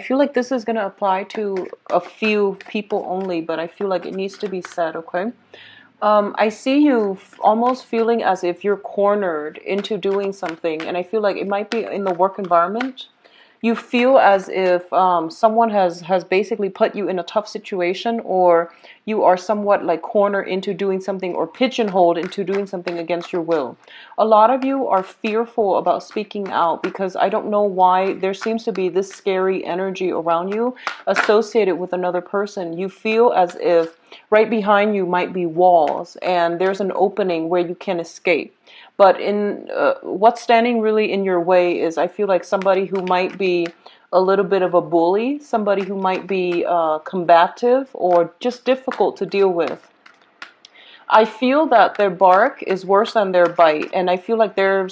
I feel like this is going to apply to a few people only, but I feel like it needs to be said, okay? I see you almost feeling as if you're cornered into doing something, and I feel like it might be in the work environment. You feel as if someone has basically put you in a tough situation, or you are somewhat like cornered into doing something or pigeonholed into doing something against your will. A lot of you are fearful about speaking out because I don't know why there seems to be this scary energy around you associated with another person. You feel as if right behind you might be walls and there's an opening where you can escape. But in what's standing really in your way is, I feel like somebody who might be a little bit of a bully, somebody who might be combative or just difficult to deal with. I feel that their bark is worse than their bite, and I feel like they're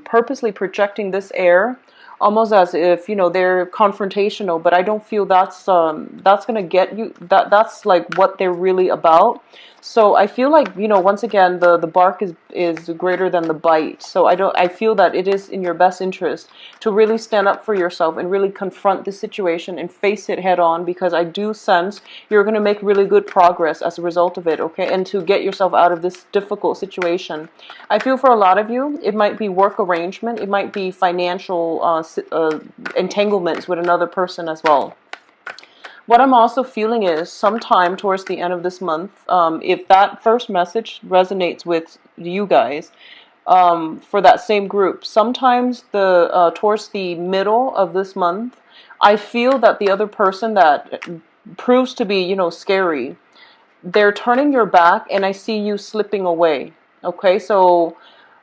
purposely projecting this air, almost as if they're confrontational. But I don't feel that's gonna get you. That's like what they're really about. So I feel like once again the bark is greater than the bite. So I feel that it is in your best interest to really stand up for yourself and really confront the situation and face it head on, because I do sense you're going to make really good progress as a result of it, okay? And to get yourself out of this difficult situation. I feel for a lot of you, it might be work arrangement, it might be financial entanglements with another person as well. What I'm also feeling is sometime towards the end of this month, if that first message resonates with you guys, for that same group, sometimes towards the middle of this month, I feel that the other person that proves to be, scary, they're turning your back and I see you slipping away. Okay, so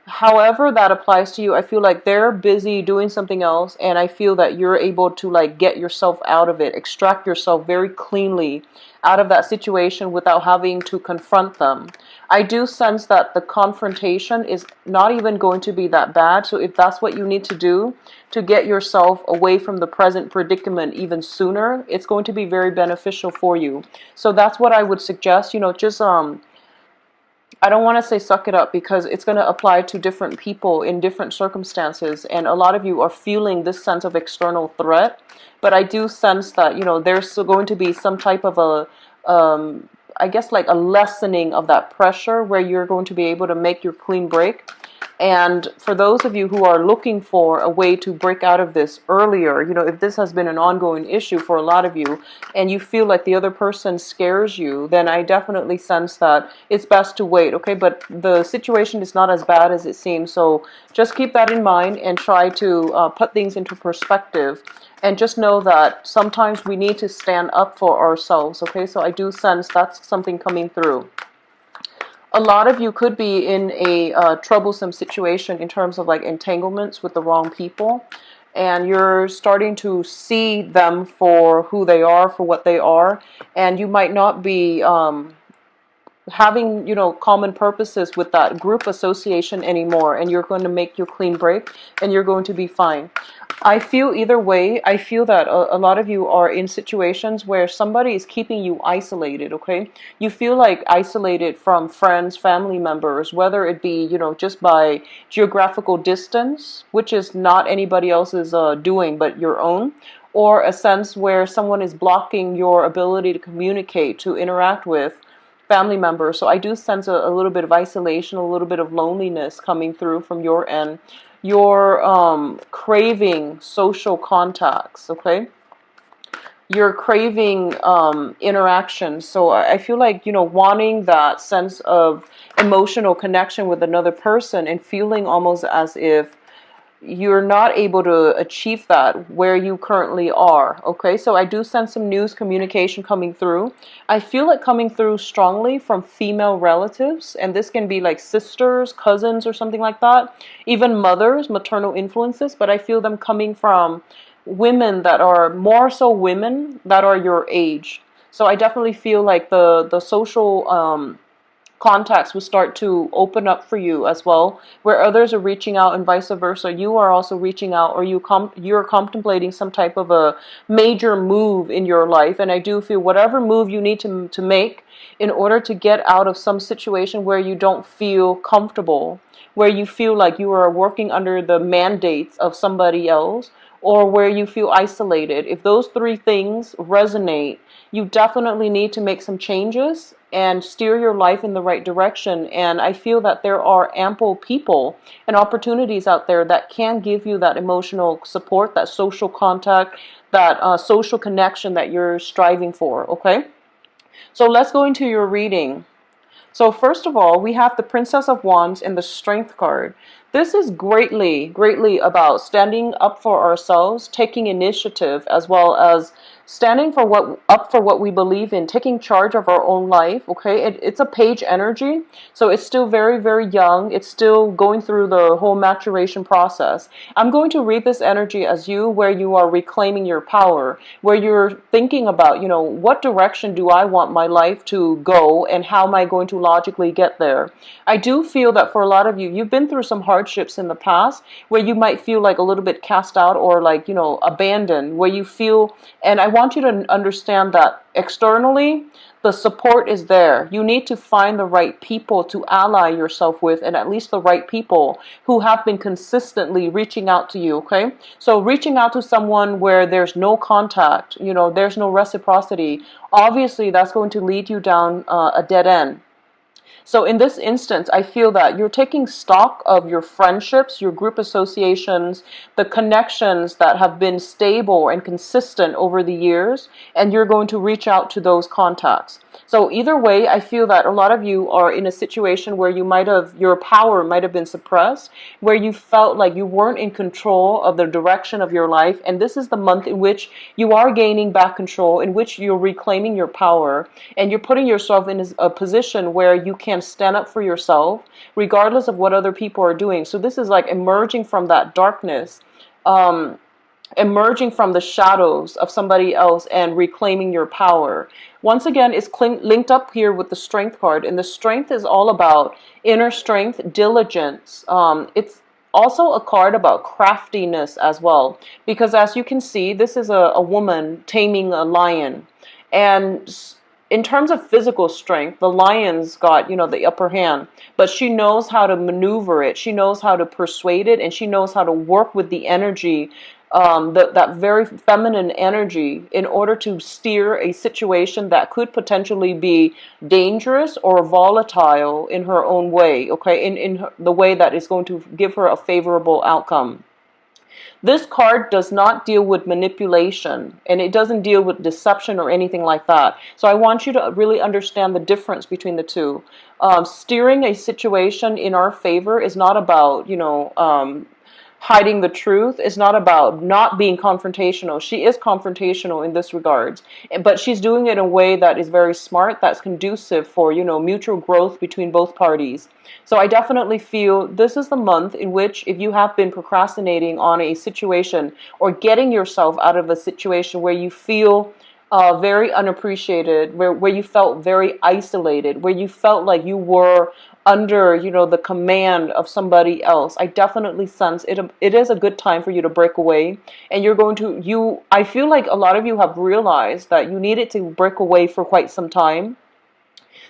however that applies to you, I feel like they're busy doing something else, and I feel that you're able to like get yourself out of it, extract yourself very cleanly out of that situation without having to confront them. I do sense that the confrontation is not even going to be that bad. So if that's what you need to do to get yourself away from the present predicament even sooner, it's going to be very beneficial for you. So that's what I would suggest. Just I don't want to say suck it up, because it's going to apply to different people in different circumstances. And a lot of you are feeling this sense of external threat. But I do sense that, there's going to be some type of I guess like a lessening of that pressure where you're going to be able to make your clean break. And for those of you who are looking for a way to break out of this earlier, if this has been an ongoing issue for a lot of you and you feel like the other person scares you, then I definitely sense that it's best to wait, okay? But the situation is not as bad as it seems. So just keep that in mind and try to put things into perspective. And just know that sometimes we need to stand up for ourselves, okay? So I do sense that's something coming through. A lot of you could be in a troublesome situation in terms of like entanglements with the wrong people, and you're starting to see them for who they are, for what they are, and you might not be having common purposes with that group association anymore, and you're going to make your clean break and you're going to be fine. I feel either way, I feel that a lot of you are in situations where somebody is keeping you isolated, okay? You feel like isolated from friends, family members, whether it be, just by geographical distance, which is not anybody else's doing but your own, or a sense where someone is blocking your ability to communicate, to interact with family members. So I do sense a little bit of isolation, a little bit of loneliness coming through from your end. You're craving social contacts, okay? You're craving interaction. So I feel like, wanting that sense of emotional connection with another person and feeling almost as if you're not able to achieve that where you currently are, okay? So I do sense some news communication coming through. I feel it coming through strongly from female relatives, and this can be like sisters, cousins, or something like that. Even mothers, maternal influences, but I feel them coming from women that are more so women that are your age. So I definitely feel like the social contacts will start to open up for you as well, where others are reaching out and vice versa. You are also reaching out, or you're contemplating some type of a major move in your life. And I do feel whatever move you need to make in order to get out of some situation where you don't feel comfortable, where you feel like you are working under the mandates of somebody else, or where you feel isolated. If those three things resonate, you definitely need to make some changes and steer your life in the right direction. And I feel that there are ample people and opportunities out there that can give you that emotional support, that social contact, that social connection that you're striving for, okay? So let's go into your reading. So first of all, we have the Princess of Wands and the Strength card. This is greatly about standing up for ourselves, taking initiative, as well as standing for what we believe in, taking charge of our own life. Okay, it's a page energy, so it's still very young. It's still going through the whole maturation process. I'm going to read this energy as you, where you are reclaiming your power, where you're thinking about, what direction do I want my life to go, and how am I going to logically get there. I do feel that for a lot of you, you've been through some hardships in the past where you might feel like a little bit cast out or like, abandoned, where you feel, and I want you to understand that externally, the support is there. You need to find the right people to ally yourself with, and at least the right people who have been consistently reaching out to you, okay? So reaching out to someone where there's no contact, there's no reciprocity, obviously that's going to lead you down a dead end. So in this instance, I feel that you're taking stock of your friendships, your group associations, the connections that have been stable and consistent over the years, and you're going to reach out to those contacts. So either way, I feel that a lot of you are in a situation where your power might have been suppressed, where you felt like you weren't in control of the direction of your life. And this is the month in which you are gaining back control, in which you're reclaiming your power, and you're putting yourself in a position where you can stand up for yourself, regardless of what other people are doing. So this is like emerging from that darkness, emerging from the shadows of somebody else and reclaiming your power. Once again, it's linked up here with the Strength card, and the Strength is all about inner strength, diligence. It's also a card about craftiness as well, because as you can see, this is a woman taming a lion. And in terms of physical strength, the lion's got, the upper hand, but she knows how to maneuver it. She knows how to persuade it, and she knows how to work with the energy, that very feminine energy, in order to steer a situation that could potentially be dangerous or volatile in her own way, okay, in the way that is going to give her a favorable outcome. This card does not deal with manipulation, and it doesn't deal with deception or anything like that. So I want you to really understand the difference between the two. Steering a situation in our favor is not about, hiding the truth. It's not about not being confrontational. She is confrontational in this regards, but she's doing it in a way that is very smart, that's conducive for, mutual growth between both parties. So I definitely feel this is the month in which, if you have been procrastinating on a situation or getting yourself out of a situation where you feel very unappreciated, where you felt very isolated, where you felt like you were under, the command of somebody else, I definitely sense it is a good time for you to break away. And I feel like a lot of you have realized that you needed to break away for quite some time.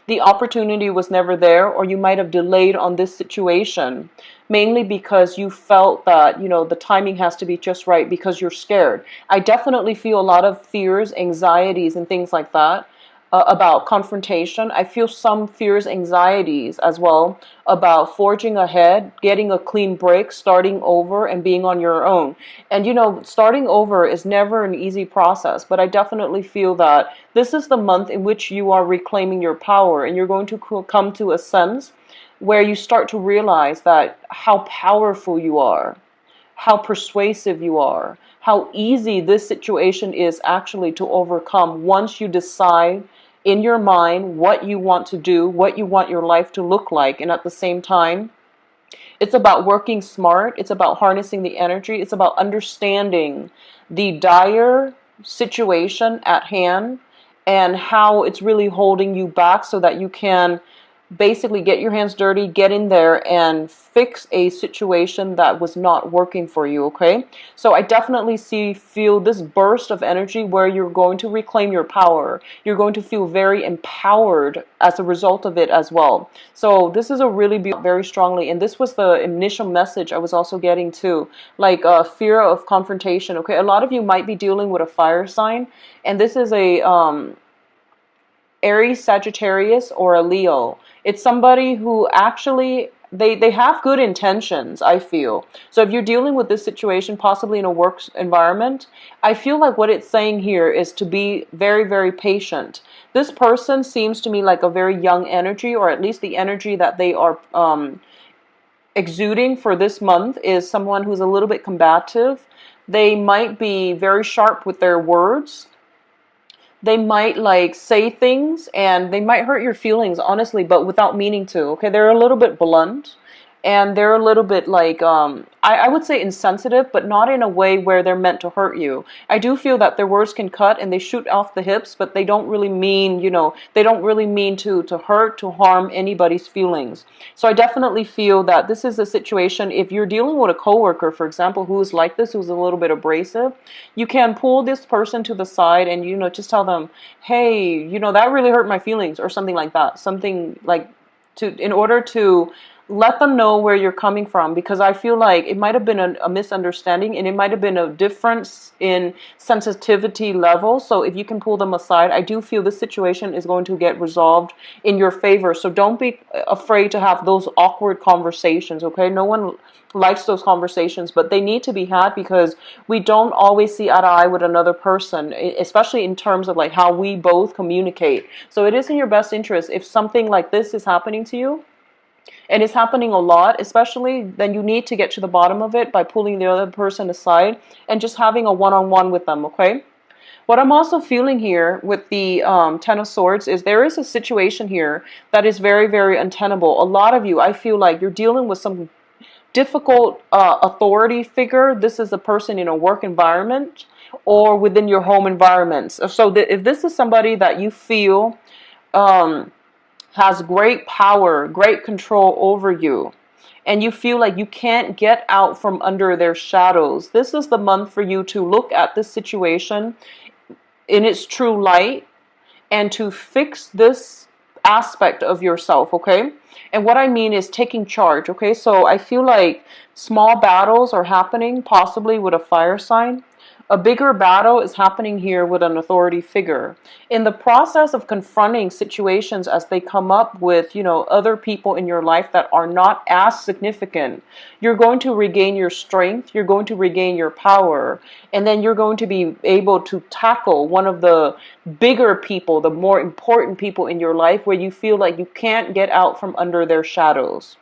The opportunity was never there, or you might have delayed on this situation, mainly because you felt that, the timing has to be just right because you're scared. I definitely feel a lot of fears, anxieties, and things like that. About confrontation. I feel some fears, anxieties as well about forging ahead, getting a clean break, starting over, and being on your own. And starting over is never an easy process, but I definitely feel that this is the month in which you are reclaiming your power, and you're going to come to a sense where you start to realize that how powerful you are, how persuasive you are, how easy this situation is actually to overcome once you decide in your mind what you want to do, what you want your life to look like. And at the same time, it's about working smart. It's about harnessing the energy. It's about understanding the dire situation at hand and how it's really holding you back, so that you can basically get your hands dirty, get in there and fix a situation that was not working for you, okay? So I definitely feel this burst of energy where you're going to reclaim your power. You're going to feel very empowered as a result of it as well. So this is a really very strongly, and this was the initial message I was also getting too, like fear of confrontation, okay? A lot of you might be dealing with a fire sign, and this is a Aries, Sagittarius, or a Leo. It's somebody who actually, they have good intentions, I feel. So if you're dealing with this situation, possibly in a work environment, I feel like what it's saying here is to be very, very patient. This person seems to me like a very young energy, or at least the energy that they are exuding for this month is someone who's a little bit combative. They might be very sharp with their words. They might like say things and they might hurt your feelings, honestly, but without meaning to. Okay, they're a little bit blunt and they're a little bit like I would say insensitive, but not in a way where they're meant to hurt you. I do feel that their words can cut and they shoot off the hips, but they don't really mean, you know, they don't really mean to hurt, to harm anybody's feelings. So I definitely feel that this is a situation, if you're dealing with a coworker, for example, who is like this, who's a little bit abrasive, you can pull this person to the side and, you know, just tell them, hey, you know, that really hurt my feelings, or something like that. Something like in order to let them know where you're coming from, because I feel like it might have been a misunderstanding and it might have been a difference in sensitivity level. So if you can pull them aside, I do feel this situation is going to get resolved in your favor. So don't be afraid to have those awkward conversations, okay? No one likes those conversations, but they need to be had, because we don't always see eye to eye with another person, especially in terms of like how we both communicate. So it is in your best interest, if something like this is happening to you, and it's happening a lot, especially, then you need to get to the bottom of it by pulling the other person aside and just having a one-on-one with them, okay? What I'm also feeling here with the Ten of Swords is there is a situation here that is very, very untenable. A lot of you, I feel like you're dealing with some difficult authority figure. This is a person in a work environment or within your home environment. So if this is somebody that you feel has great power, great control over you, and you feel like you can't get out from under their shadows, this is the month for you to look at this situation in its true light and to fix this aspect of yourself, okay? And what I mean is taking charge, okay? So I feel like small battles are happening, possibly with a fire sign. A bigger battle is happening here with an authority figure. In the process of confronting situations as they come up with, you know, other people in your life that are not as significant, you're going to regain your strength, you're going to regain your power, and then you're going to be able to tackle one of the bigger people, the more important people in your life, where you feel like you can't get out from under their shadows.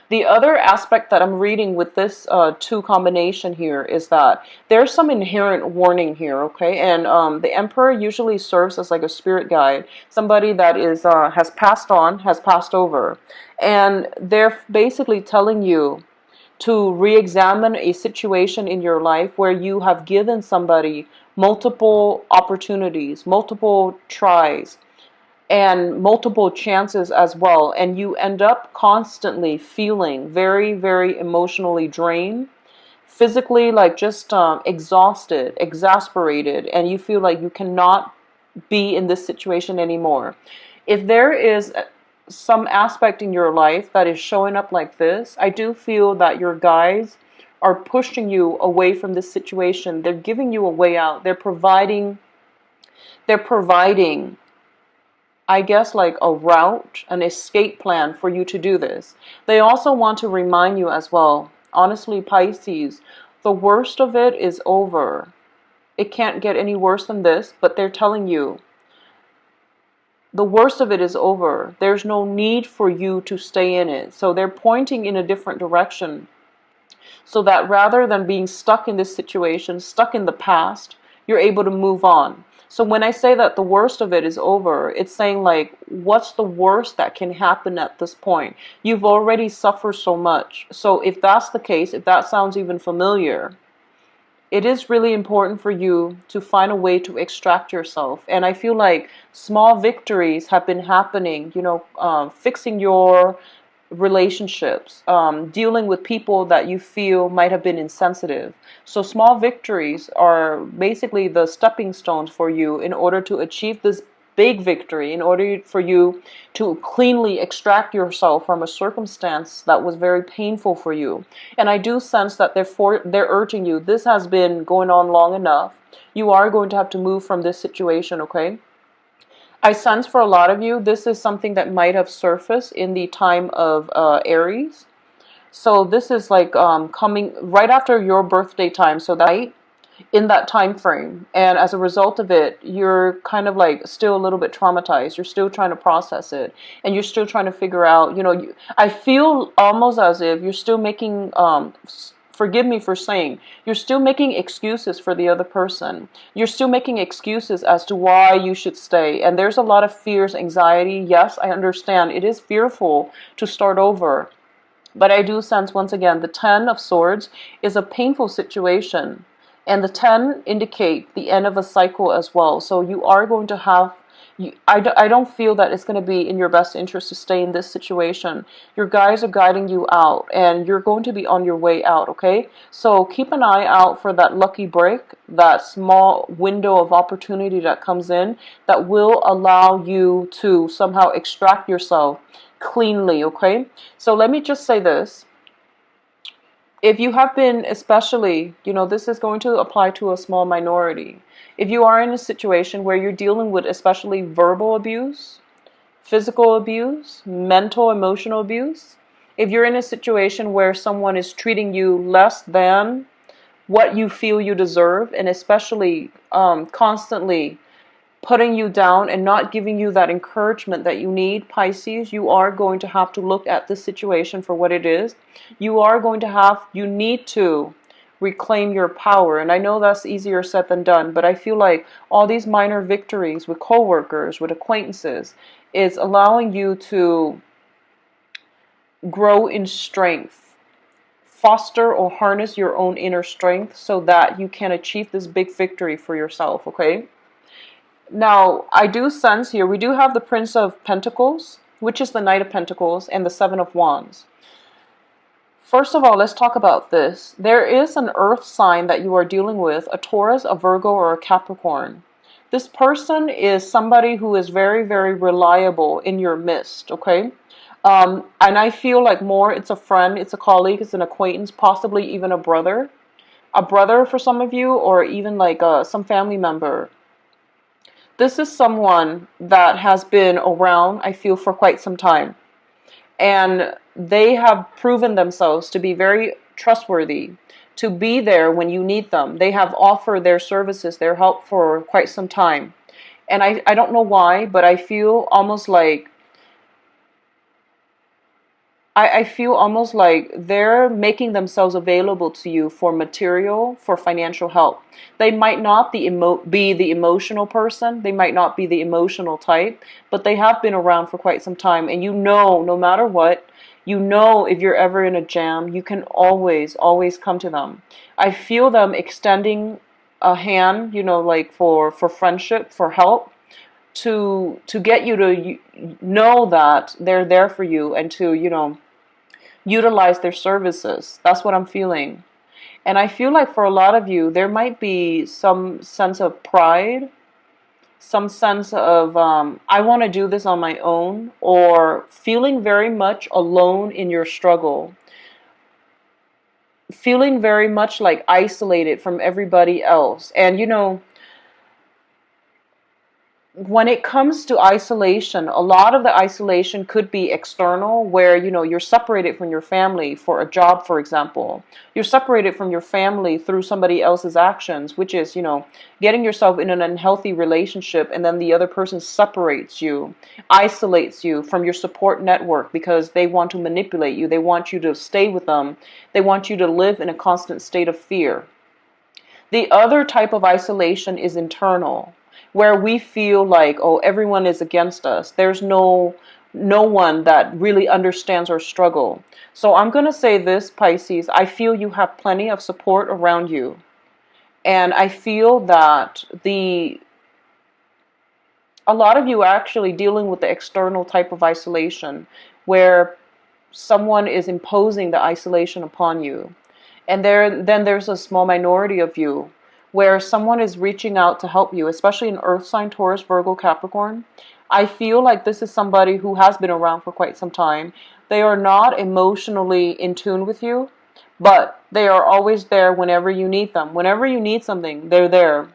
The other aspect that I'm reading with this two combination here is that there's some inherent warning here, okay? And the Emperor usually serves as like a spirit guide, somebody that is has passed on, has passed over. And they're basically telling you to re-examine a situation in your life where you have given somebody multiple opportunities, multiple tries, and multiple chances as well, and you end up constantly feeling very, very emotionally drained, physically like just exhausted, exasperated, and you feel like you cannot be in this situation anymore. If there is some aspect in your life that is showing up like this, I do feel that your guides are pushing you away from this situation. They're giving you a way out. They're providing I guess like a route, an escape plan for you to do this. They also want to remind you as well, honestly, Pisces, the worst of it is over. It can't get any worse than this, but they're telling you the worst of it is over. There's no need for you to stay in it. So they're pointing in a different direction, so that rather than being stuck in this situation, stuck in the past, you're able to move on. So when I say that the worst of it is over, it's saying like, what's the worst that can happen at this point? You've already suffered so much. So if that's the case, if that sounds even familiar, it is really important for you to find a way to extract yourself. And I feel like small victories have been happening, fixing your relationships, dealing with people that you feel might have been insensitive. So small victories are basically the stepping stones for you in order to achieve this big victory, in order for you to cleanly extract yourself from a circumstance that was very painful for you. And I do sense that they're urging you. This has been going on long enough. You are going to have to move from this situation, okay? I sense for a lot of you, this is something that might have surfaced in the time of Aries. So this is like coming right after your birthday time. So that in that time frame, and as a result of it, you're kind of like still a little bit traumatized. You're still trying to process it, and you're still trying to figure out, I feel almost as if you're still making forgive me for saying, you're still making excuses for the other person. You're still making excuses as to why you should stay. And there's a lot of fears, anxiety. Yes, I understand. It is fearful to start over. But I do sense, once again, the 10 of Swords is a painful situation. And the 10 indicate the end of a cycle as well. So you are going to have, I don't feel that it's going to be in your best interest to stay in this situation. Your guides are guiding you out, and you're going to be on your way out, okay? So keep an eye out for that lucky break, that small window of opportunity that comes in that will allow you to somehow extract yourself cleanly, okay? So let me just say this. If you have been, especially, this is going to apply to a small minority. If you are in a situation where you're dealing with especially verbal abuse, physical abuse, mental, emotional abuse, if you're in a situation where someone is treating you less than what you feel you deserve, and especially constantly putting you down and not giving you that encouragement that you need, Pisces, you are going to have to look at this situation for what it is. You need to reclaim your power. And I know that's easier said than done, but I feel like all these minor victories with coworkers, with acquaintances, is allowing you to grow in strength. Foster or harness your own inner strength so that you can achieve this big victory for yourself, okay? Now, I do sense here, we do have the Prince of Pentacles, which is the Knight of Pentacles, and the Seven of Wands. First of all, let's talk about this. There is an earth sign that you are dealing with, a Taurus, a Virgo, or a Capricorn. This person is somebody who is very, very reliable in your midst, okay? And I feel like more it's a friend, it's a colleague, it's an acquaintance, possibly even a brother. A brother for some of you, or even like some family member. This is someone that has been around, I feel, for quite some time. And they have proven themselves to be very trustworthy, to be there when you need them. They have offered their services, their help for quite some time. And I don't know why, but I feel almost like they're making themselves available to you for material, for financial help. They might not be the emotional person. They might not be the emotional type, but they have been around for quite some time. And no matter what, if you're ever in a jam, you can always, always come to them. I feel them extending a hand, like for friendship, for help, to get you to know that they're there for you and to, utilize their services. That's what I'm feeling. And I feel like for a lot of you, there might be some sense of pride, some sense of, I want to do this on my own, or feeling very much alone in your struggle. Feeling very much like isolated from everybody else. And when it comes to isolation, a lot of the isolation could be external, where, you're separated from your family for a job, for example. You're separated from your family through somebody else's actions, which is, getting yourself in an unhealthy relationship, and then the other person separates you, isolates you from your support network because they want to manipulate you. They want you to stay with them. They want you to live in a constant state of fear. The other type of isolation is internal, where we feel like, oh, everyone is against us. There's no one that really understands our struggle. So I'm going to say this, Pisces, I feel you have plenty of support around you. And I feel that a lot of you are actually dealing with the external type of isolation where someone is imposing the isolation upon you. And then there's a small minority of you where someone is reaching out to help you, especially in Earth sign, Taurus, Virgo, Capricorn. I feel like this is somebody who has been around for quite some time. They are not emotionally in tune with you, but they are always there whenever you need them. Whenever you need something, they're there.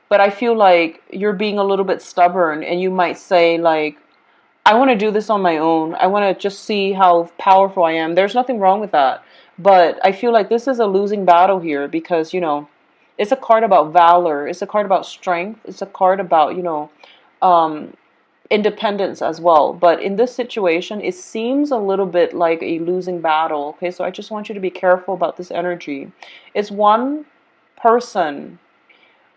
But I feel like you're being a little bit stubborn, and you might say like, I want to do this on my own. I want to just see how powerful I am. There's nothing wrong with that. But I feel like this is a losing battle here because, it's a card about valor. It's a card about strength. It's a card about, um, independence as well. But in this situation, it seems a little bit like a losing battle. Okay, so I just want you to be careful about this energy. It's one person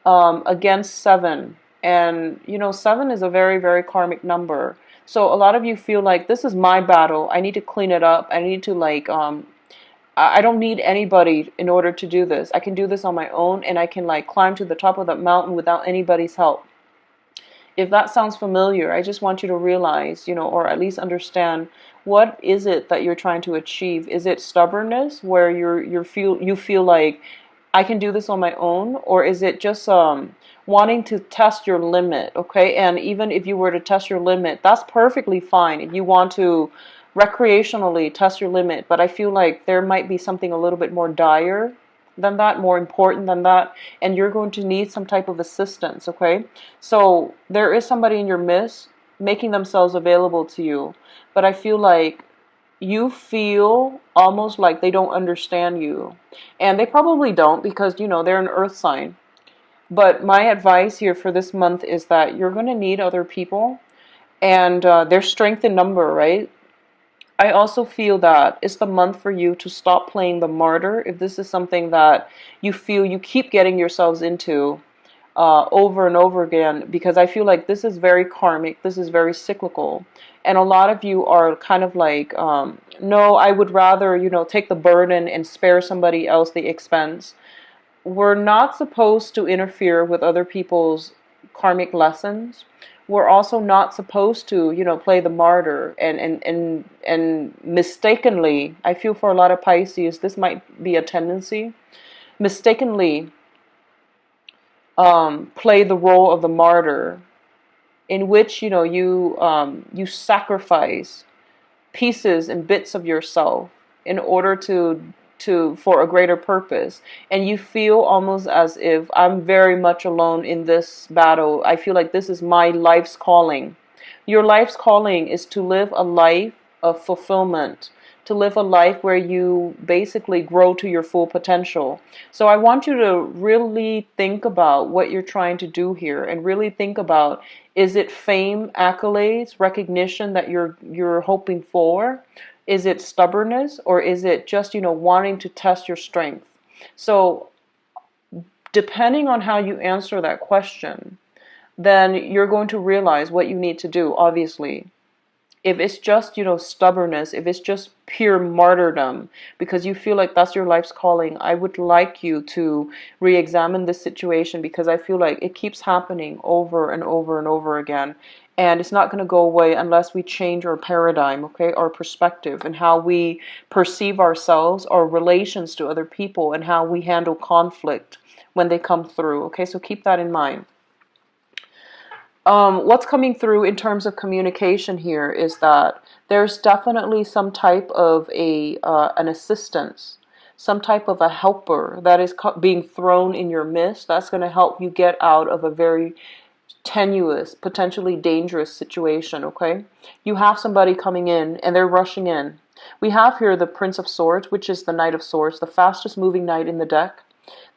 against seven. And, 7 is a very, very karmic number. So a lot of you feel like this is my battle. I need to clean it up. I need to I don't need anybody in order to do this. I can do this on my own, and I can climb to the top of that mountain without anybody's help. If that sounds familiar, I just want you to realize, or at least understand, what is it that you're trying to achieve? Is it stubbornness where you feel like I can do this on my own, or is it just wanting to test your limit? Okay, and even if you were to test your limit, that's perfectly fine. If you want to recreationally test your limit, but I feel like there might be something a little bit more dire than that, more important than that, and you're going to need some type of assistance. Okay, so there is somebody in your midst making themselves available to you, but I feel like you feel almost like they don't understand you. And they probably don't because, they're an earth sign. But my advice here for this month is that you're going to need other people. And there's strength in number, right? I also feel that it's the month for you to stop playing the martyr. If this is something that you feel you keep getting yourselves into, over and over again, because I feel like this is very karmic, this is very cyclical, and a lot of you are kind of like, no, I would rather, take the burden and spare somebody else the expense. We're not supposed to interfere with other people's karmic lessons. We're also not supposed to, play the martyr and mistakenly, I feel for a lot of Pisces, this might be a tendency, mistakenly play the role of the martyr, in which you sacrifice pieces and bits of yourself in order to for a greater purpose, and you feel almost as if I'm very much alone in this battle. I feel like this is my life's calling. Your life's calling is to live a life of fulfillment, to live a life where you basically grow to your full potential. So I want you to really think about what you're trying to do here, and really think about, is it fame, accolades, recognition that you're hoping for? Is it stubbornness, or is it just, wanting to test your strength? So depending on how you answer that question, then you're going to realize what you need to do, obviously. If it's just, stubbornness, if it's just pure martyrdom, because you feel like that's your life's calling, I would like you to re-examine this situation, because I feel like it keeps happening over and over and over again. And it's not going to go away unless we change our paradigm, okay, our perspective, and how we perceive ourselves, our relations to other people, and how we handle conflict when they come through, okay? So keep that in mind. What's coming through in terms of communication here is that there's definitely some type of an assistance, some type of a helper that is being thrown in your midst that's going to help you get out of a very tenuous, potentially dangerous situation, okay? You have somebody coming in and they're rushing in. We have here the Prince of Swords, which is the Knight of Swords, the fastest moving knight in the deck.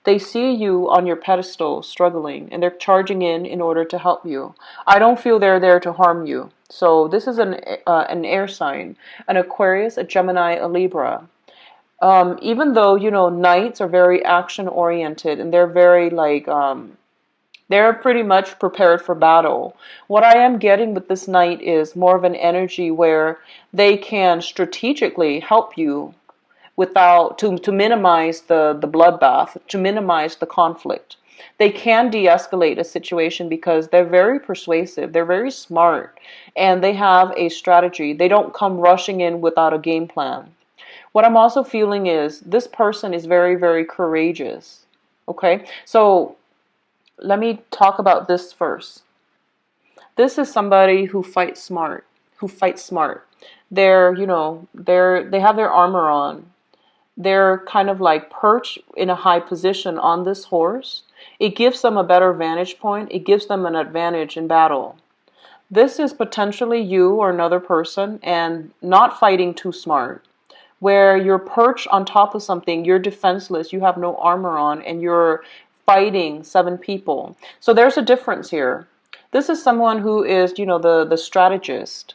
They see you on your pedestal struggling, and they're charging in order to help you. I don't feel they're there to harm you. So this is an air sign, an Aquarius, a Gemini, a Libra. Even though, knights are very action oriented, and they're very they're pretty much prepared for battle. What I am getting with this knight is more of an energy where they can strategically help you without to minimize the bloodbath, to minimize the conflict. They can de-escalate a situation because they're very persuasive, they're very smart, and they have a strategy. They don't come rushing in without a game plan. What I'm also feeling is this person is very, very courageous. Okay, so let me talk about this first. This is somebody who fights smart, who fights smart. They're, they have their armor on. They're kind of like perched in a high position on this horse. It gives them a better vantage point. It gives them an advantage in battle. This is potentially you or another person, and not fighting too smart, where you're perched on top of something, you're defenseless, you have no armor on, and you're fighting 7 people. So there's a difference here. This is someone who is, the strategist,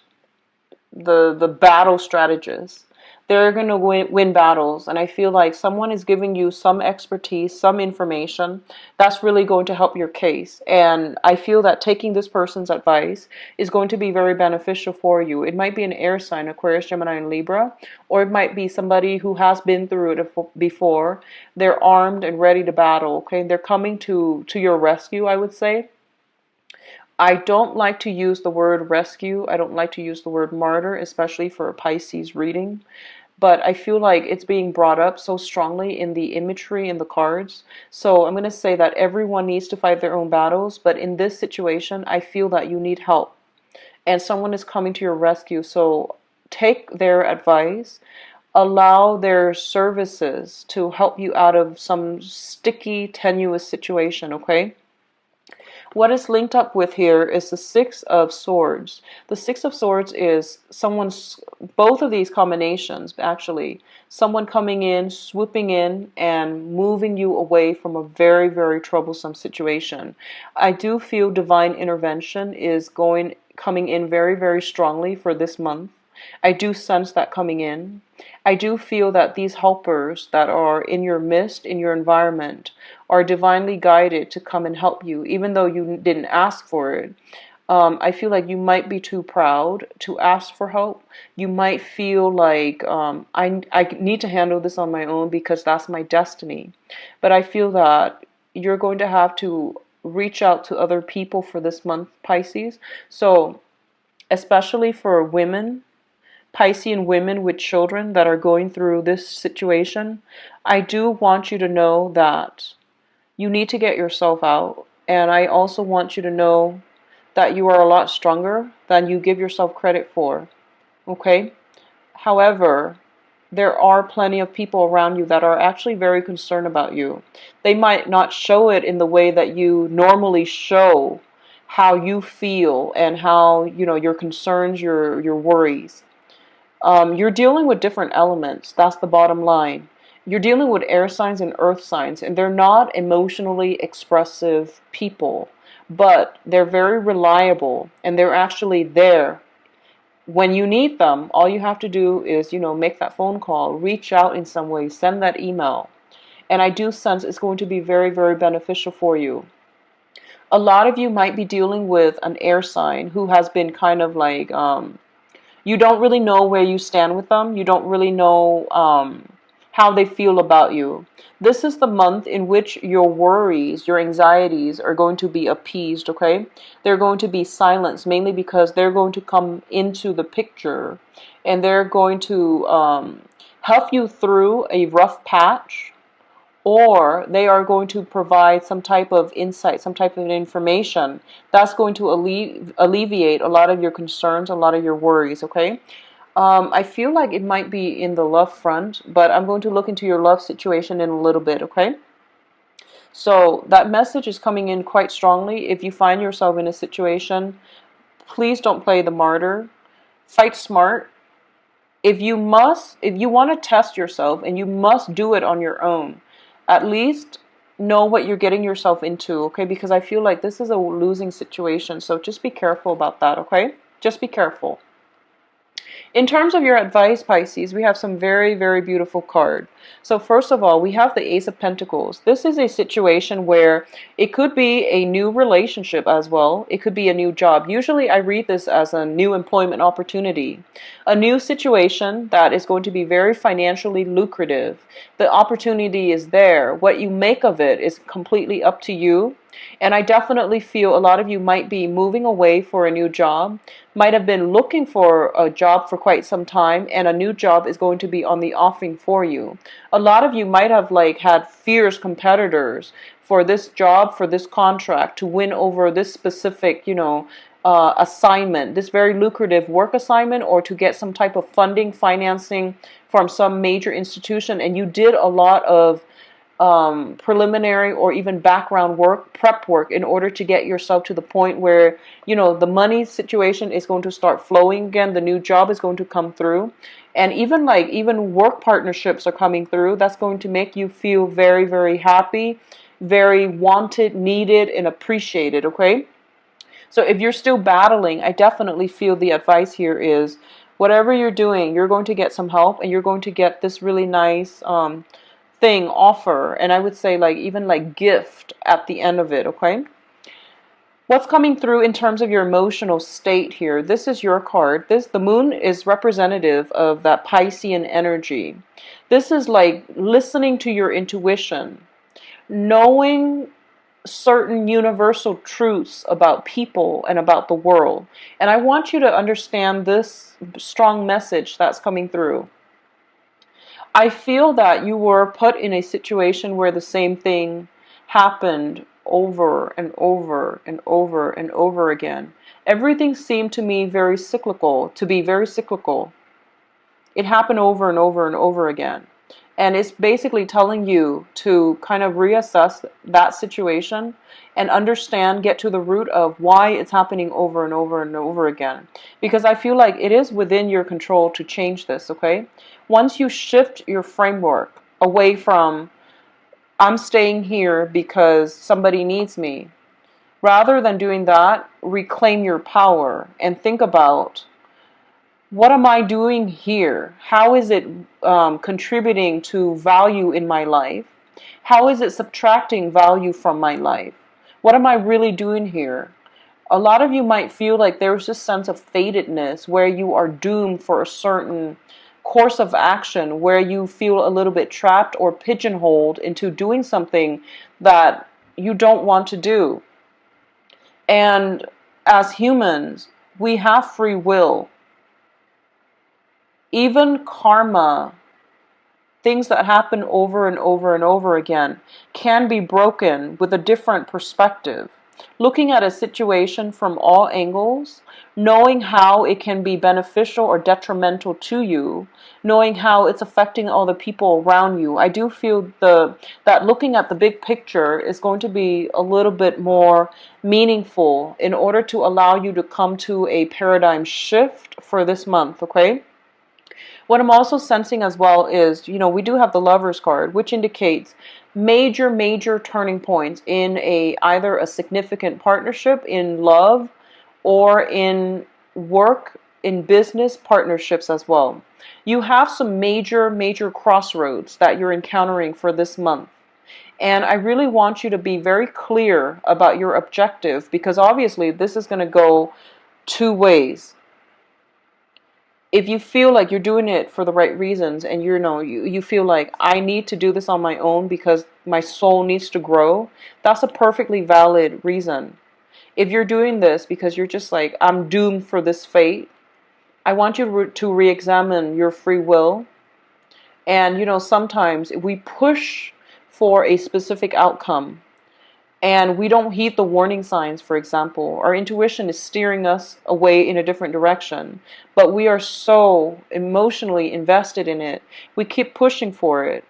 the battle strategist. They're going to win battles, and I feel like someone is giving you some expertise, some information that's really going to help your case. And I feel that taking this person's advice is going to be very beneficial for you. It might be an air sign, Aquarius, Gemini, and Libra, or it might be somebody who has been through it before. They're armed and ready to battle. Okay, they're coming to your rescue, I would say. I don't like to use the word rescue. I don't like to use the word martyr, especially for a Pisces reading. But I feel like it's being brought up so strongly in the imagery in the cards. So I'm going to say that everyone needs to fight their own battles. But in this situation, I feel that you need help. And someone is coming to your rescue. So take their advice. Allow their services to help you out of some sticky, tenuous situation, okay? What is linked up with here is the Six of Swords. The Six of Swords is both of these combinations, actually, someone coming in, swooping in, and moving you away from a very, very troublesome situation. I do feel divine intervention is coming in very, very strongly for this month. I do sense that coming in. I do feel that these helpers that are in your midst, in your environment, are divinely guided to come and help you, even though you didn't ask for it. I feel like you might be too proud to ask for help. You might feel like I need to handle this on my own because that's my destiny. But I feel that you're going to have to reach out to other people for this month, Pisces. So especially for women, Piscean women with children that are going through this situation, I do want you to know that you need to get yourself out. And I also want you to know that you are a lot stronger than you give yourself credit for. Okay? However, there are plenty of people around you that are actually very concerned about you. They might not show it in the way that you normally show how you feel and how, your concerns, your worries. You're dealing with different elements. That's the bottom line. You're dealing with air signs and earth signs, and they're not emotionally expressive people, but they're very reliable, and they're actually there. When you need them, all you have to do is, make that phone call, reach out in some way, send that email. And I do sense it's going to be very, very beneficial for you. A lot of you might be dealing with an air sign who has been kind of like, you don't really know where you stand with them. You don't really know how they feel about you. This is the month in which your worries, your anxieties are going to be appeased, okay? They're going to be silenced, mainly because they're going to come into the picture and they're going to help you through a rough patch, or they are going to provide some type of insight, some type of information that's going to alleviate a lot of your concerns, a lot of your worries, okay? I feel like it might be in the love front, but I'm going to look into your love situation in a little bit, okay? So that message is coming in quite strongly. If you find yourself in a situation, please don't play the martyr. Fight smart. If you want to test yourself, and you must do it on your own, at least know what you're getting yourself into, okay? Because I feel like this is a losing situation, so just be careful about that, okay? Just be careful. In terms of your advice, Pisces, we have some very, very beautiful cards. So first of all, we have the Ace of Pentacles. This is a situation where it could be a new relationship as well. It could be a new job. Usually I read this as a new employment opportunity. A new situation that is going to be very financially lucrative. The opportunity is there. What you make of it is completely up to you. And I definitely feel a lot of you might be moving away for a new job, might have been looking for a job for quite some time, and a new job is going to be on the offing for you. A lot of you might have like had fierce competitors for this job, for this contract, to win over this specific, assignment, this very lucrative work assignment, or to get some type of funding, financing from some major institution, and you did a lot of preliminary or even background work, prep work, in order to get yourself to the point where, the money situation is going to start flowing again, the new job is going to come through, and even work partnerships are coming through. That's going to make you feel very, very happy, very wanted, needed, and appreciated, okay? So if you're still battling, I definitely feel the advice here is whatever you're doing, you're going to get some help, and you're going to get this really nice offer, and I would say even gift at the end of it, okay? What's coming through in terms of your emotional state here? This is your card. The moon is representative of that Piscean energy. This is like listening to your intuition, knowing certain universal truths about people and about the world. And I want you to understand this strong message that's coming through. I feel that you were put in a situation where the same thing happened over and over and over and over again. Everything seemed to me to be very cyclical. It happened over and over and over again. And it's basically telling you to kind of reassess that situation and understand, get to the root of why it's happening over and over and over again. Because I feel like it is within your control to change this, okay? Once you shift your framework away from, I'm staying here because somebody needs me, rather than doing that, reclaim your power and think about, what am I doing here? How is it contributing to value in my life? How is it subtracting value from my life? What am I really doing here? A lot of you might feel like there's this sense of fatedness where you are doomed for a certain course of action, where you feel a little bit trapped or pigeonholed into doing something that you don't want to do. And as humans, we have free will. Even karma, things that happen over and over and over again, can be broken with a different perspective. Looking at a situation from all angles, knowing how it can be beneficial or detrimental to you, knowing how it's affecting all the people around you. I do feel that looking at the big picture is going to be a little bit more meaningful in order to allow you to come to a paradigm shift for this month, okay? What I'm also sensing as well is, we do have the Lovers card, which indicates major, major turning points in either a significant partnership in love or in work, in business partnerships as well. You have some major, major crossroads that you're encountering for this month. And I really want you to be very clear about your objective, because obviously this is going to go two ways. If you feel like you're doing it for the right reasons, and you feel like, I need to do this on my own because my soul needs to grow, that's a perfectly valid reason. If you're doing this because you're just like, I'm doomed for this fate, I want you to re-examine your free will. And sometimes we push for a specific outcome and we don't heed the warning signs. For example, our intuition is steering us away in a different direction, but we are so emotionally invested in it, we keep pushing for it.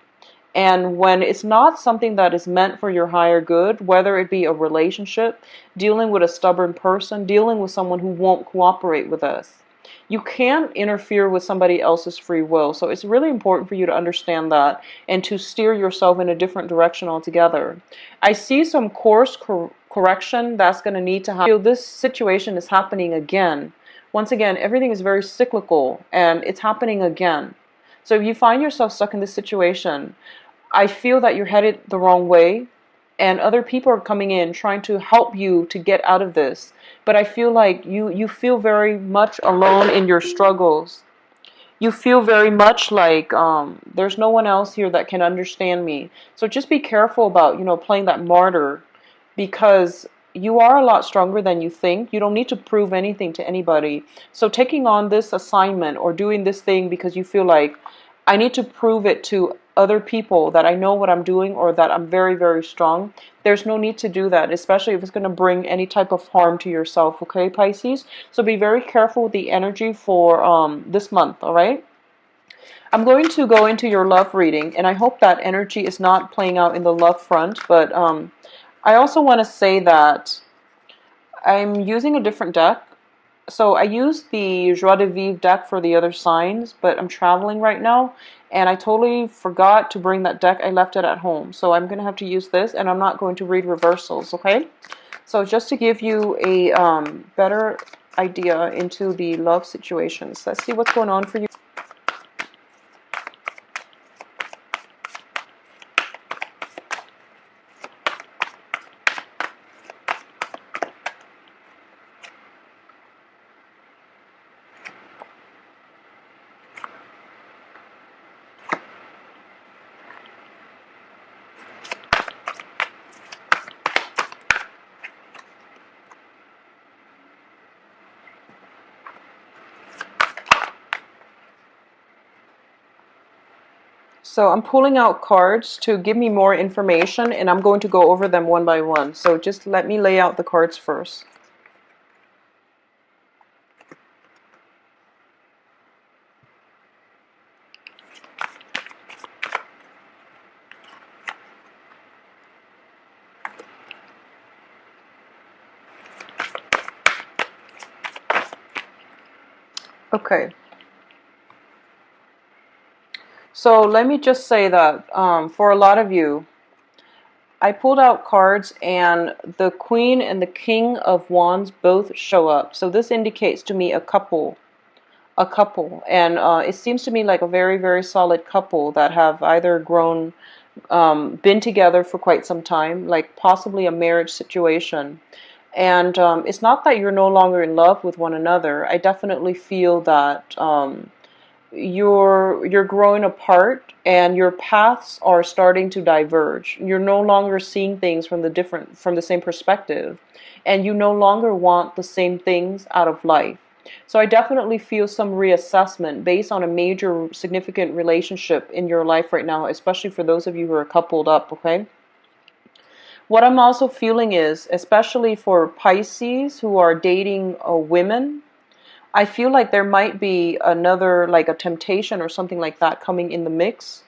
And when it's not something that is meant for your higher good, whether it be a relationship, dealing with a stubborn person, dealing with someone who won't cooperate with us, you can't interfere with somebody else's free will. So it's really important for you to understand that and to steer yourself in a different direction altogether. I see some course correction that's going to need to happen. This situation is happening again. once again, everything is very cyclical and it's happening again. So if you find yourself stuck in this situation, I feel that you're headed the wrong way, and other people are coming in trying to help you to get out of this. But I feel like you feel very much alone in your struggles. You feel very much like there's no one else here that can understand me. So just be careful about, playing that martyr, because you are a lot stronger than you think. You don't need to prove anything to anybody. So taking on this assignment or doing this thing because you feel like I need to prove it to other people that I know what I'm doing or that I'm very, very strong, there's no need to do that, especially if it's going to bring any type of harm to yourself, okay, Pisces? So be very careful with the energy for this month, all right? I'm going to go into your love reading, and I hope that energy is not playing out in the love front, but I also want to say that I'm using a different deck. So I used the Joie de Vivre deck for the other signs, but I'm traveling right now, and I totally forgot to bring that deck. I left it at home. So I'm going to have to use this, and I'm not going to read reversals, okay? So just to give you a better idea into the love situations. Let's see what's going on for you. So I'm pulling out cards to give me more information, and I'm going to go over them one by one. So just let me lay out the cards first. Okay. So let me just say that for a lot of you, I pulled out cards and the Queen and the King of Wands both show up. So this indicates to me a couple. And it seems to me like a very, very solid couple that have either grown, been together for quite some time, like possibly a marriage situation. And it's not that you're no longer in love with one another. I definitely feel that you're growing apart and your paths are starting to diverge. You're no longer seeing things from the same perspective, and you no longer want the same things out of life. So I definitely feel some reassessment based on a major significant relationship in your life right now, especially for those of you who are coupled up, okay? What I'm also feeling is, especially for Pisces who are dating women, I feel like there might be another, like a temptation or something like that coming in the mix.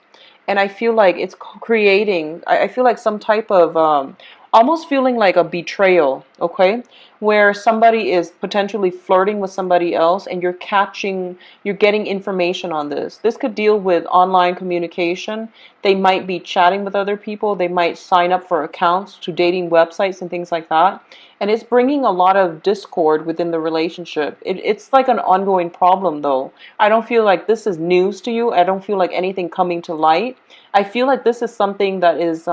And I feel like it's creating, I feel like some type of, almost feeling like a betrayal, okay? Where somebody is potentially flirting with somebody else and you're getting information on this. This could deal with online communication. They might be chatting with other people. They might sign up for accounts to dating websites and things like that. And it's bringing a lot of discord within the relationship. It's like an ongoing problem, though. I don't feel like this is news to you. I don't feel like anything coming to light. I feel like this is something that is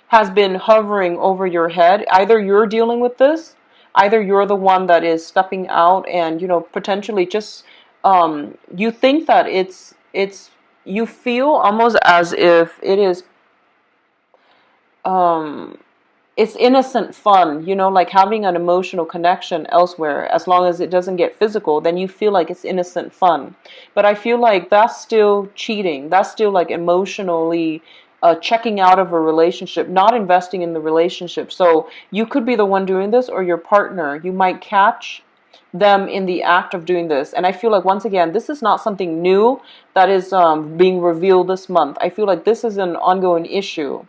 has been hovering over your head. Either you're dealing with this, either you're the one that is stepping out and, potentially just you think that you feel almost as if it is it's innocent fun, like having an emotional connection elsewhere. As long as it doesn't get physical, then you feel like it's innocent fun. But I feel like that's still cheating. That's still like emotionally checking out of a relationship, not investing in the relationship. So you could be the one doing this, or your partner. You might catch them in the act of doing this. And I feel like, once again, this is not something new that is being revealed this month. I feel like this is an ongoing issue.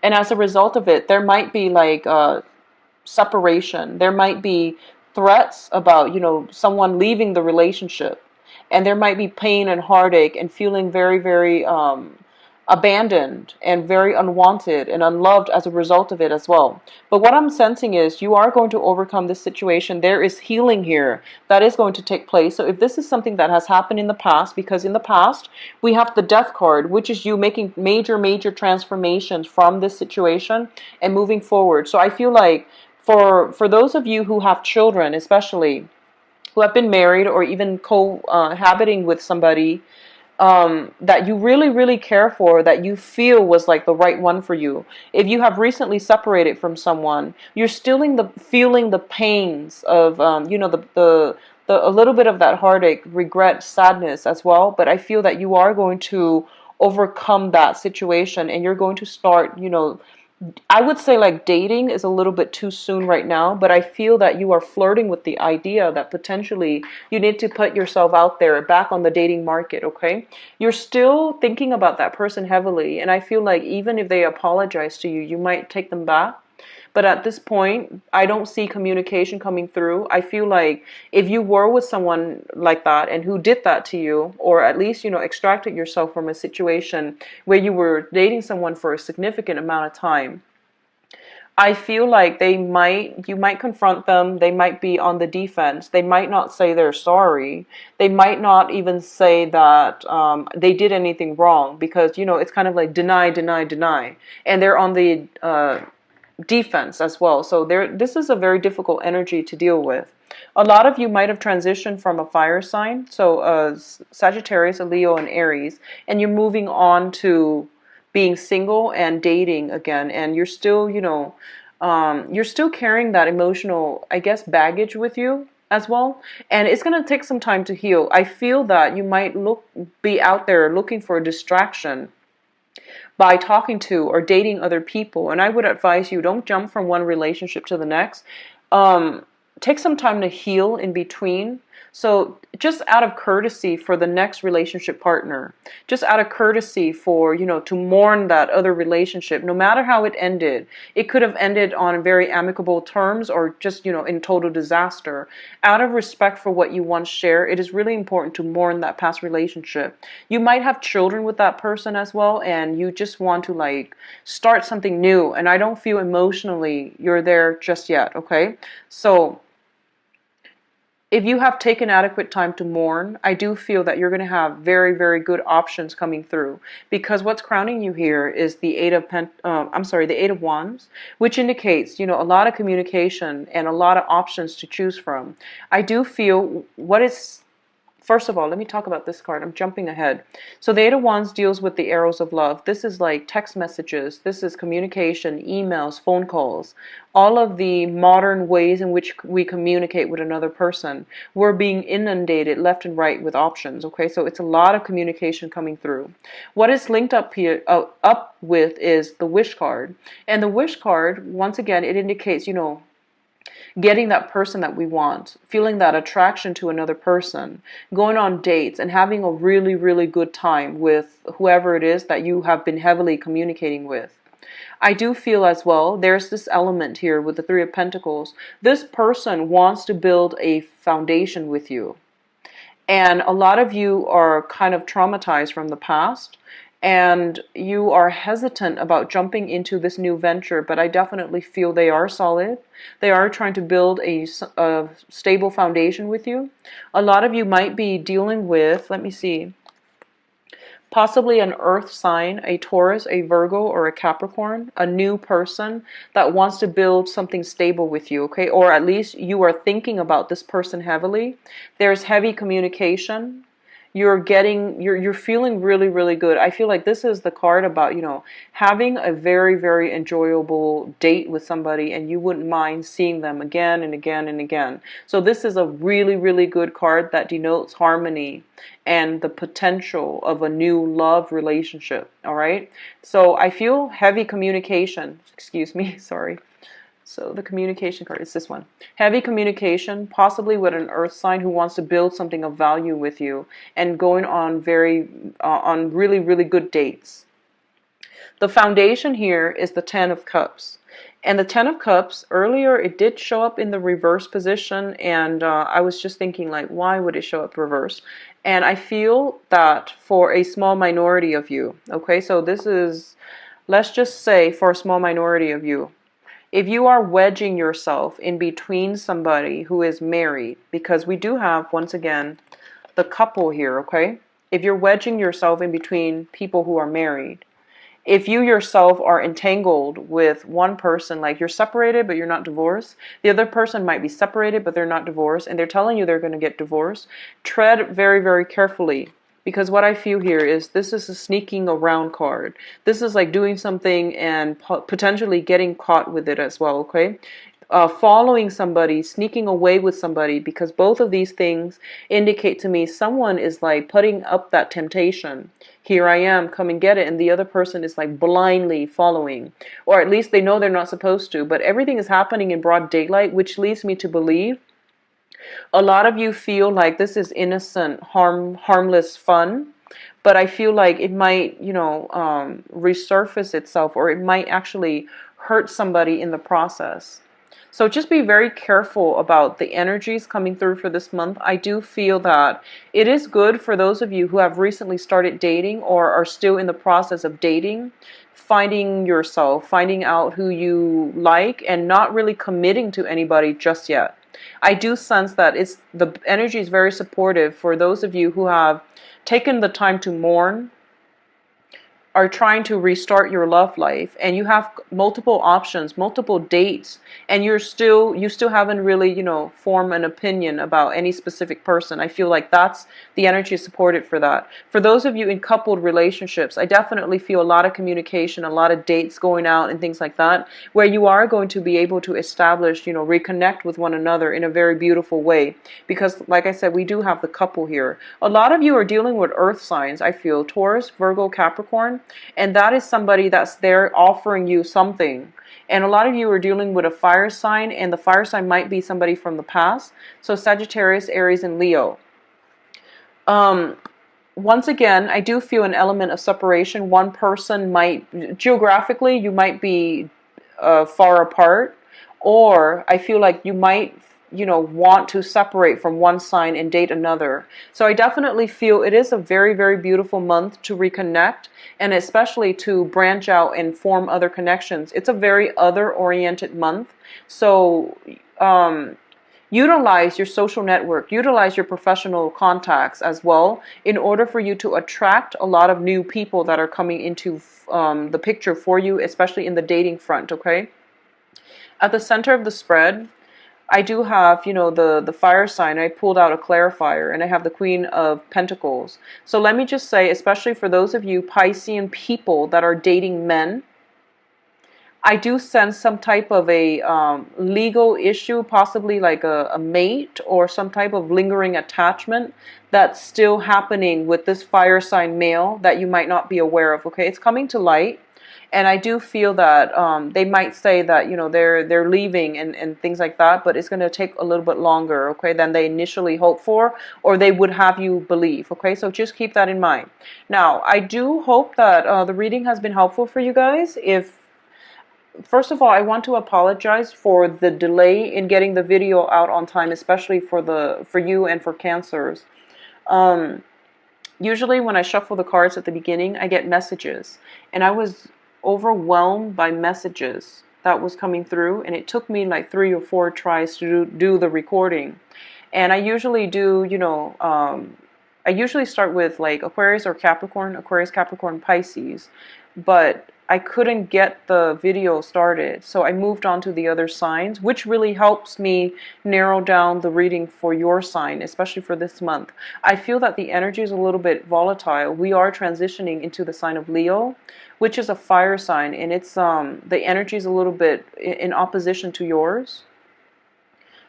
And as a result of it, there might be like separation. There might be threats about, someone leaving the relationship. And there might be pain and heartache and feeling very, very abandoned and very unwanted and unloved as a result of it as well. But what I'm sensing is you are going to overcome this situation. There is healing here that is going to take place. So if this is something that has happened in the past, because in the past we have the death card, which is you making major transformations from this situation and moving forward. So I feel like for those of you who have children, especially who have been married or even cohabiting with somebody that you really care for, that you feel was like the right one for you. If you have recently separated from someone, you're still in the feeling the pains of a little bit of that heartache, regret, sadness as well. But I feel that you are going to overcome that situation, and you're going to start, I would say like dating is a little bit too soon right now, but I feel that you are flirting with the idea that potentially you need to put yourself out there back on the dating market, okay? You're still thinking about that person heavily, and I feel like even if they apologize to you, you might take them back. But at this point, I don't see communication coming through. I feel like if you were with someone like that and who did that to you, or at least, extracted yourself from a situation where you were dating someone for a significant amount of time, I feel like you might confront them. They might be on the defense. They might not say they're sorry. They might not even say that they did anything wrong, because, it's kind of like deny. And they're on the defense as well. So this is a very difficult energy to deal with. A lot of you might have transitioned from a fire sign, so Sagittarius, a Leo, and Aries, and you're moving on to being single and dating again, and you're still, you're still carrying that emotional, I guess, baggage with you as well, and it's going to take some time to heal. I feel that you might be out there looking for a distraction by talking to or dating other people. And I would advise you, don't jump from one relationship to the next. Take some time to heal in between. So just out of courtesy for the next relationship partner, just out of courtesy for, to mourn that other relationship, no matter how it ended. It could have ended on very amicable terms or just, in total disaster. Out of respect for what you once shared, it is really important to mourn that past relationship. You might have children with that person as well, and you just want to like start something new. And I don't feel emotionally you're there just yet, okay? So if you have taken adequate time to mourn, I do feel that you're going to have very good options coming through, because what's crowning you here is the the Eight of Wands, which indicates, a lot of communication and a lot of options to choose from. I do feel first of all, let me talk about this card. I'm jumping ahead. So the Eight of Wands deals with the arrows of love. This is like text messages. This is communication, emails, phone calls. All of the modern ways in which we communicate with another person. We're being inundated left and right with options. Okay, so it's a lot of communication coming through. What is linked up here, up with, is the Wish card. And the Wish card, once again, it indicates, getting that person that we want, feeling that attraction to another person, going on dates, and having a really good time with whoever it is that you have been heavily communicating with. I do feel as well, there's this element here with the Three of Pentacles. This person wants to build a foundation with you. And a lot of you are kind of traumatized from the past, and you are hesitant about jumping into this new venture, but I definitely feel they are solid. They are trying to build a stable foundation with you. A lot of you might be dealing with, let me see, possibly an earth sign, a Taurus, a Virgo, or a Capricorn, a new person that wants to build something stable with you, okay? Or at least you are thinking about this person heavily. There's heavy communication. You're feeling really good. I feel like this is the card about, having a very enjoyable date with somebody, and you wouldn't mind seeing them again and again and again. So this is a really good card that denotes harmony and the potential of a new love relationship, all right? So I feel heavy communication. Excuse me, sorry. So the communication card is this one. Heavy communication, possibly with an earth sign who wants to build something of value with you, and going on on really good dates. The foundation here is the Ten of Cups. And the Ten of Cups, earlier it did show up in the reverse position, and I was just thinking, like, why would it show up reversed? And I feel that for a small minority of you, okay, so this is, let's just say for a small minority of you, if you are wedging yourself in between somebody who is married, because we do have, once again, the couple here, okay? If you're wedging yourself in between people who are married, if you yourself are entangled with one person, like you're separated but you're not divorced, the other person might be separated but they're not divorced, and they're telling you they're going to get divorced, tread very, very carefully. Because what I feel here is this is a sneaking around card. This is like doing something and potentially getting caught with it as well, okay? Following somebody, sneaking away with somebody, because both of these things indicate to me someone is like putting up that temptation. Here I am, come and get it. And the other person is like blindly following, or at least they know they're not supposed to. But everything is happening in broad daylight, which leads me to believe a lot of you feel like this is innocent, harmless fun. But I feel like it might, resurface itself, or it might actually hurt somebody in the process. So just be very careful about the energies coming through for this month. I do feel that it is good for those of you who have recently started dating or are still in the process of dating, finding yourself, finding out who you like, and not really committing to anybody just yet. I do sense that the energy is very supportive for those of you who have taken the time to mourn, are trying to restart your love life, and you have multiple options, multiple dates, and you still haven't really, formed an opinion about any specific person. I feel like that's the energy supported for that. For those of you in coupled relationships, I definitely feel a lot of communication, a lot of dates going out and things like that, where you are going to be able to establish, reconnect with one another in a very beautiful way. Because like I said, we do have the couple here. A lot of you are dealing with earth signs, I feel, Taurus, Virgo, Capricorn. And that is somebody that's there offering you something. And a lot of you are dealing with a fire sign, and the fire sign might be somebody from the past. So Sagittarius, Aries, and Leo. Once again, I do feel an element of separation. One person might, geographically, you might be far apart. Or I feel like you might want to separate from one sign and date another. So I definitely feel it is a very, very beautiful month to reconnect, and especially to branch out and form other connections. It's a very other-oriented month. So utilize your social network, utilize your professional contacts as well in order for you to attract a lot of new people that are coming into the picture for you, especially in the dating front, okay? At the center of the spread, I do have, the fire sign. I pulled out a clarifier, and I have the Queen of Pentacles. So let me just say, especially for those of you Piscean people that are dating men, I do sense some type of a legal issue, possibly like a mate or some type of lingering attachment that's still happening with this fire sign male that you might not be aware of, okay? It's coming to light. And I do feel that they might say that, they're leaving and things like that, but it's going to take a little bit longer, okay, than they initially hoped for, or they would have you believe, okay? So just keep that in mind. Now, I do hope that the reading has been helpful for you guys. First of all, I want to apologize for the delay in getting the video out on time, especially for you and for Cancers. Usually when I shuffle the cards at the beginning, I get messages, and I was overwhelmed by messages that was coming through, and it took me like 3 or 4 tries to do the recording. And I usually do, I usually start with like Aquarius or Capricorn, Aquarius, Capricorn, Pisces, but I couldn't get the video started, so I moved on to the other signs, which really helps me narrow down the reading for your sign, especially for this month. I feel that the energy is a little bit volatile. We are transitioning into the sign of Leo, which is a fire sign, and it's the energy is a little bit in opposition to yours.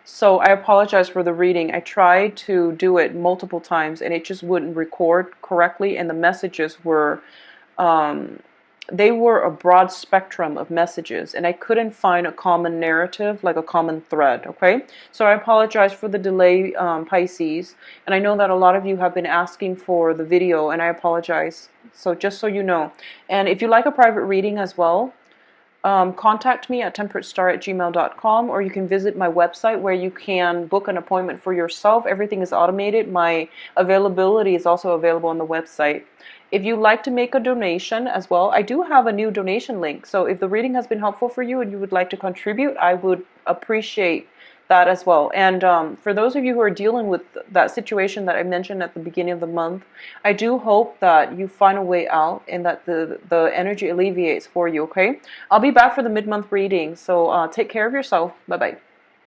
So I apologize for the reading. I tried to do it multiple times, and it just wouldn't record correctly, and the messages were they were a broad spectrum of messages, and I couldn't find a common narrative, like a common thread, okay? So I apologize for the delay, Pisces, and I know that a lot of you have been asking for the video, and I apologize. So just so you know. And if you like a private reading as well, contact me at temperatestar@gmail.com, or you can visit my website where you can book an appointment for yourself. Everything is automated. My availability is also available on the website. If you'd like to make a donation as well, I do have a new donation link. So if the reading has been helpful for you and you would like to contribute, I would appreciate that as well. And for those of you who are dealing with that situation that I mentioned at the beginning of the month, I do hope that you find a way out and that the energy alleviates for you, okay? I'll be back for the mid-month reading, so take care of yourself. Bye-bye.